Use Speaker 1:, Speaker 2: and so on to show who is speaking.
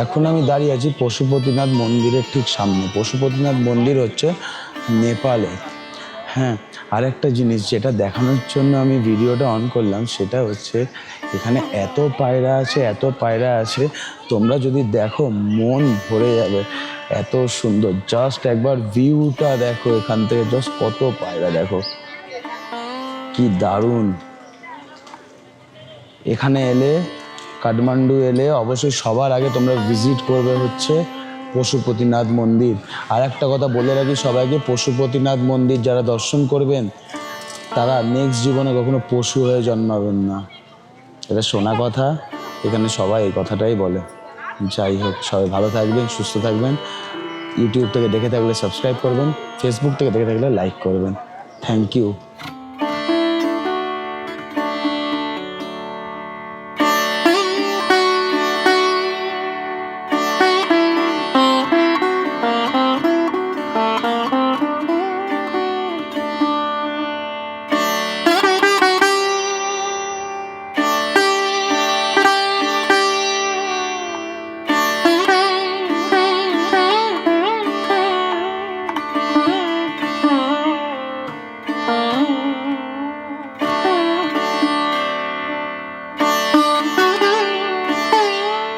Speaker 1: এখন আমি দাঁড়িয়ে আছি পশুপতিনাথ মন্দিরের ঠিক সামনে। পশুপতিনাথ মন্দির হচ্ছে নেপালে। হ্যাঁ, আরেকটা জিনিস যেটা দেখানোর জন্য আমি ভিডিওটা অন করলাম সেটা হচ্ছে এখানে এত পায়রা আছে, এত পায়রা আছে, তোমরা যদি দেখো মন ভরে যাবে, এত সুন্দর। জাস্ট একবার ভিউটা দেখো এখান থেকে, জাস্ট কত পায়রা দেখো, কি দারুণ। এখানে এলে, কাঠমান্ডু এলে অবশ্যই সবার আগে তোমরা ভিজিট করবে হচ্ছে পশুপতিনাথ মন্দির। আর একটা কথা বলে রাখি সবাইকে, পশুপতিনাথ মন্দির যারা দর্শন করবেন তারা নেক্সট জীবনে কখনো পশু হয়ে জন্মাবেন না, এটা শোনা কথা। এখানে সবাই এই কথাটাই বলে। যাই হোক, সবাই ভালো থাকবেন, সুস্থ থাকবেন। ইউটিউব থেকে দেখে থাকলে সাবস্ক্রাইব করবেন, ফেসবুক থেকে দেখে থাকলে লাইক করবেন। Thank you.